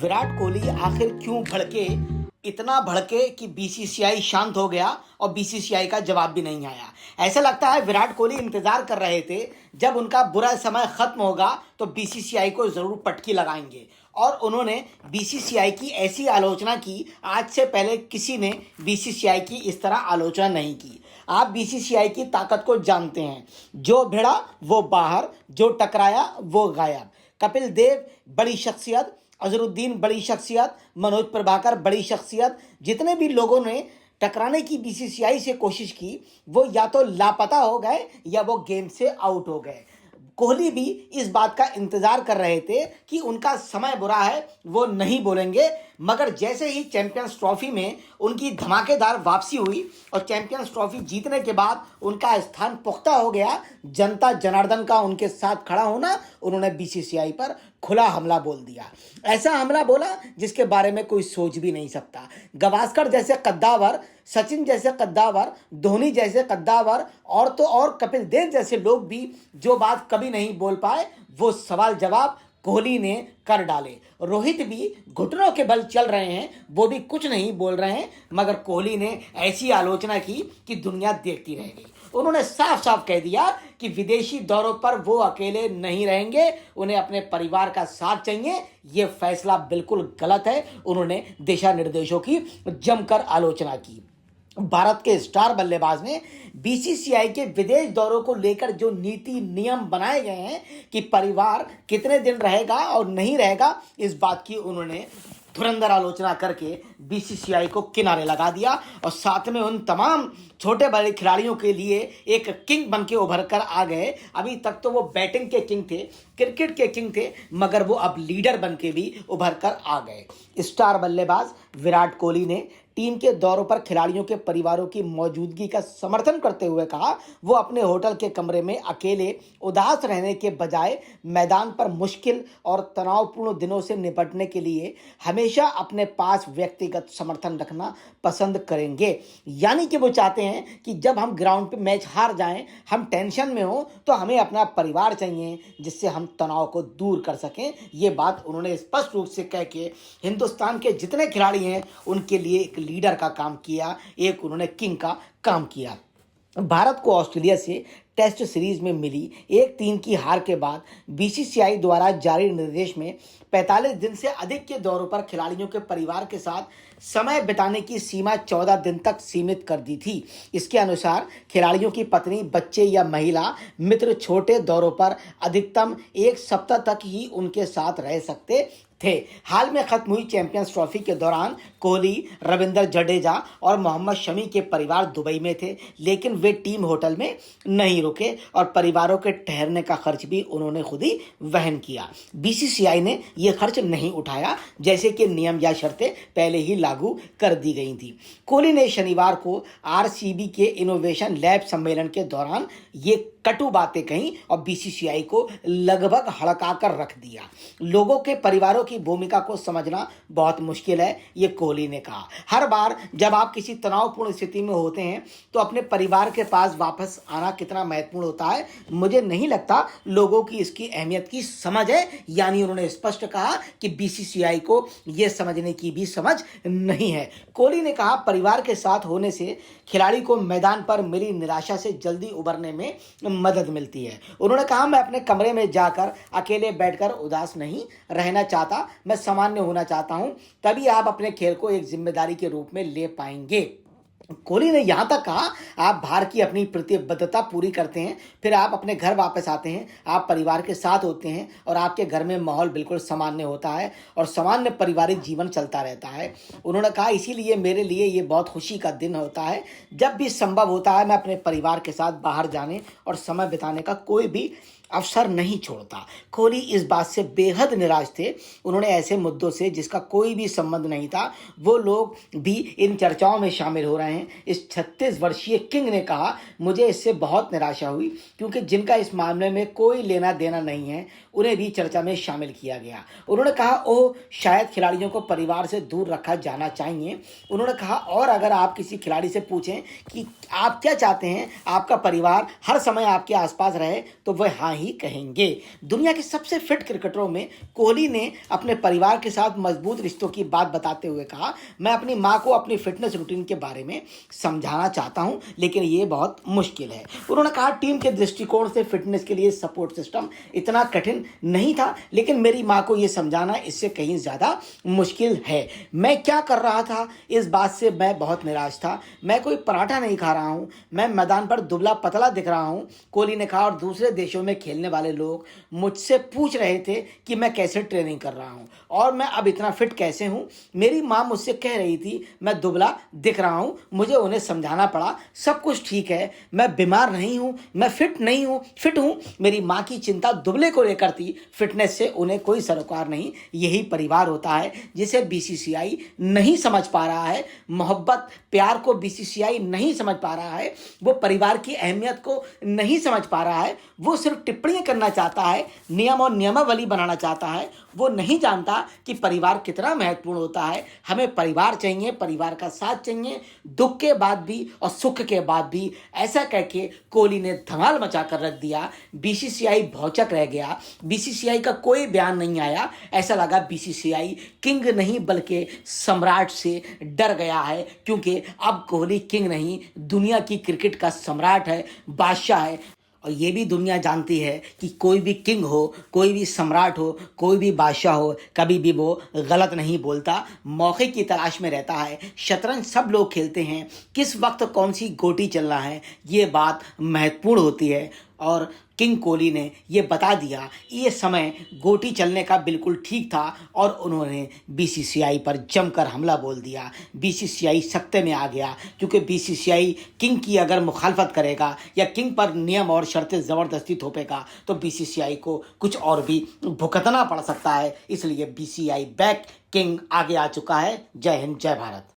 विराट कोहली आखिर क्यों भड़के, इतना भड़के कि बीसीसीआई शांत हो गया और बीसीसीआई का जवाब भी नहीं आया। ऐसा लगता है विराट कोहली इंतजार कर रहे थे जब उनका बुरा समय खत्म होगा तो बीसीसीआई को जरूर पटकी लगाएंगे, और उन्होंने बीसीसीआई की ऐसी आलोचना की। आज से पहले किसी ने बीसीसीआई की इस तरह आलोचना नहीं की। आप बीसीसीआई की ताकत को जानते हैं, जो भिड़ा वो बाहर, जो टकराया वो गायब। कपिल देव बड़ी शख्सियत, अजहरुद्दीन बड़ी शख्सियत, मनोज प्रभाकर बड़ी शख्सियत, जितने भी लोगों ने टकराने की बीसीसीआई से कोशिश की वो या तो लापता हो गए या वो गेम से आउट हो गए। कोहली भी इस बात का इंतजार कर रहे थे कि उनका समय बुरा है, वो नहीं बोलेंगे। मगर जैसे ही चैंपियंस ट्रॉफी में उनकी धमाकेदार वापसी हुई और चैंपियंस ट्रॉफी जीतने के बाद उनका स्थान पुख्ता हो गया, जनता जनार्दन का उनके साथ खड़ा होना, उन्होंने बीसीसीआई पर खुला हमला बोल दिया। ऐसा हमला बोला जिसके बारे में कोई सोच भी नहीं सकता। गवास्कर जैसे कद्दावर, सचिन जैसे कद्दावर, धोनी जैसे कद्दावर और तो और कपिल देव जैसे लोग भी जो बात कभी नहीं बोल पाए वो सवाल जवाब कोहली ने कर डाले। रोहित भी घुटनों के बल चल रहे हैं, वो भी कुछ नहीं बोल रहे हैं, मगर कोहली ने ऐसी आलोचना की कि दुनिया देखती रह गई। उन्होंने साफ साफ कह दिया कि विदेशी दौरों पर वो अकेले नहीं रहेंगे, उन्हें अपने परिवार का साथ चाहिए। ये फैसला बिल्कुल गलत है। उन्होंने दिशा निर्देशों की जमकर आलोचना की। भारत के स्टार बल्लेबाज ने बीसीसीआई के विदेश दौरों को लेकर जो नीति नियम बनाए गए हैं कि परिवार कितने दिन रहेगा और नहीं रहेगा, इस बात की उन्होंने धुरंधर आलोचना करके बीसीसीआई को किनारे लगा दिया और साथ में उन तमाम छोटे बड़े खिलाड़ियों के लिए एक किंग बन के उभर कर आ गए। अभी तक तो वो बैटिंग के किंग थे, क्रिकेट के किंग थे, मगर वो अब लीडर बन के भी उभर कर आ गए। स्टार बल्लेबाज विराट कोहली ने टीम के दौरों पर खिलाड़ियों के परिवारों की मौजूदगी का समर्थन करते हुए कहा, वो अपने होटल के कमरे में अकेले उदास रहने के बजाय मैदान पर मुश्किल और तनावपूर्ण दिनों से निपटने के लिए हमेशा अपने पास व्यक्तिगत समर्थन रखना पसंद करेंगे। यानी कि वो चाहते हैं कि जब हम ग्राउंड पे मैच हार जाएं, हम टेंशन में हो, तो हमें अपना परिवार चाहिए जिससे हम तनाव को दूर कर सकें। ये बात उन्होंने स्पष्ट रूप से कह के हिंदुस्तान के जितने खिलाड़ी हैं उनके लिए एक लीडर का काम किया, एक उन्होंने किंग का काम किया। भारत को ऑस्ट्रेलिया से टेस्ट सीरीज में मिली 1-3 की हार के बाद बीसीसीआई द्वारा जारी निर्देश में 45 दिन से अधिक के दौरों पर खिलाड़ियों के परिवार के साथ समय बिताने की सीमा 14 दिन तक सीमित कर दी थी। इसके अनुसार खिलाड़ियों की पत्नी, बच्चे या महिला मित्र छोटे दौरों पर अधिकतम 1 सप्ताह तक ही उनके साथ रह सकते थे। हाल में खत्म हुई चैंपियंस ट्रॉफी के दौरान कोहली, रविंद्र जडेजा और मोहम्मद शमी के परिवार दुबई में थे, लेकिन वे टीम होटल में नहीं रुके और परिवारों के ठहरने का खर्च भी उन्होंने खुद ही वहन किया। बीसीसीआई ने यह खर्च नहीं उठाया, जैसे कि नियम या शर्तें पहले ही लागू कर दी गई थी। कोहली ने शनिवार को आरसीबी के इनोवेशन लैब सम्मेलन के दौरान ये कटु बातें कहीं और बीसीसीआई को लगभग हड़का कर रख दिया। लोगों के परिवारों की भूमिका को समझना बहुत मुश्किल है, ये कोहली ने कहा। हर बार जब आप किसी तनावपूर्ण स्थिति में होते हैं तो अपने परिवार के पास वापस आना कितना महत्वपूर्ण होता है, मुझे नहीं लगता लोगों की इसकी अहमियत की समझ है। यानी उन्होंने स्पष्ट कहा कि बीसीसीआई को यह समझने की भी समझ नहीं है। कोहली ने कहा, परिवार के साथ होने से खिलाड़ी को मैदान पर मिली निराशा से जल्दी उबरने में मदद मिलती है। उन्होंने कहा, मैं अपने कमरे में जाकर अकेले बैठकर उदास नहीं रहना चाहता, मैं सामान्य होना चाहता हूं, तभी आप अपने खेल को एक जिम्मेदारी के रूप में ले पाएंगे। कोहली ने यहां तक कहा, आप बाहर की अपनी प्रतिबद्धता पूरी करते हैं, फिर आप अपने घर वापस आते हैं, आप परिवार के साथ होते हैं और आपके घर में माहौल बिल्कुल सामान्य होता है और सामान्य पारिवारिक जीवन चलता रहता है। उन्होंने कहा, इसीलिए मेरे लिए ये बहुत खुशी का दिन होता है। जब भी संभव होता है मैं अपने परिवार के साथ बाहर जाने और समय बिताने का कोई भी अवसर नहीं छोड़ता। कोहली इस बात से बेहद निराश थे। उन्होंने ऐसे मुद्दों से जिसका कोई भी संबंध नहीं था, वो लोग भी इन चर्चाओं में शामिल हो रहे हैं। इस 36 वर्षीय किंग ने कहा, मुझे इससे बहुत निराशा हुई क्योंकि जिनका इस मामले में कोई लेना देना नहीं है उन्हें भी चर्चा में शामिल किया गया। उन्होंने कहा ओ शायद खिलाड़ियों को परिवार से दूर रखा जाना चाहिए। उन्होंने कहा और अगर आप किसी खिलाड़ी से पूछें कि आप क्या चाहते हैं आपका परिवार हर समय आपके आसपास रहे, तो वह हाँ ही कहेंगे। दुनिया के सबसे फिट क्रिकेटरों में कोहली ने अपने परिवार के साथ मजबूत रिश्तों की बात बताते हुए कहा, मैं अपनी माँ को अपनी फिटनेस रूटीन के बारे में समझाना चाहता हूँ, लेकिन ये बहुत मुश्किल है। उन्होंने कहा टीम के दृष्टिकोण से फिटनेस के लिए सपोर्ट सिस्टम इतना कठिन नहीं था, लेकिन मेरी माँ को ये समझाना इससे कहीं ज़्यादा मुश्किल है। मैं क्या कर रहा था इस बात से मैं बहुत निराश था। मैं कोई पराठा नहीं खा रहा हूँ, मैं मैदान पर दुबला पतला दिख रहा हूँ, कोहली ने कहा। और दूसरे देशों में खेलने वाले लोग मुझसे पूछ रहे थे कि मैं कैसे ट्रेनिंग कर रहा हूँ और मैं अब इतना फिट कैसे हूँ। मेरी माँ मुझसे कह रही थी मैं दुबला दिख रहा हूँ, मुझे उन्हें समझाना पड़ा सब कुछ ठीक है, मैं बीमार नहीं हूँ, मैं फिट नहीं हूँ, फिट हूँ। मेरी माँ की चिंता दुबले को लेकर थी, फिटनेस से उन्हें कोई सरोकार नहीं। यही परिवार होता है जिसे बीसीसीआई नहीं समझ पा रहा है। मोहब्बत प्यार को बीसीसीआई नहीं समझ पा रहा है, वो परिवार की अहमियत को नहीं समझ पा रहा है। वो सिर्फ टिप्पणियां करना चाहता है, नियम और नियमावली बनाना चाहता है। वो नहीं जानता कि परिवार कितना महत्वपूर्ण होता है। हमें परिवार चाहिए, परिवार का साथ चाहिए, दुख के बाद भी और सुख के बाद भी। ऐसा कह के कोहली ने धमाल मचा कर रख दिया। बीसीसीआई भौचक रह गया, बीसीसीआई का कोई बयान नहीं आया। ऐसा लगा बीसीसीआई किंग नहीं बल्कि सम्राट से डर गया है, क्योंकि अब कोहली किंग नहीं, दुनिया की क्रिकेट का सम्राट है, बादशाह है। और ये भी दुनिया जानती है कि कोई भी किंग हो, कोई भी सम्राट हो, कोई भी बादशाह हो, कभी भी वो गलत नहीं बोलता, मौके की तलाश में रहता है। शतरंज सब लोग खेलते हैं, किस वक्त कौन सी गोटी चलना है ये बात महत्वपूर्ण होती है। और किंग कोहली ने ये बता दिया, ये समय गोटी चलने का बिल्कुल ठीक था और उन्होंने बीसीसीआई पर जमकर हमला बोल दिया। बीसीसीआई सख्ते में आ गया, क्योंकि बीसीसीआई किंग की अगर मुखालफत करेगा या किंग पर नियम और शर्तें ज़बरदस्ती थोपेगा तो बीसीसीआई को कुछ और भी भुगतना पड़ सकता है। इसलिए बीसीसीआई बैक, किंग आगे आ चुका है। जय हिंद, जय भारत।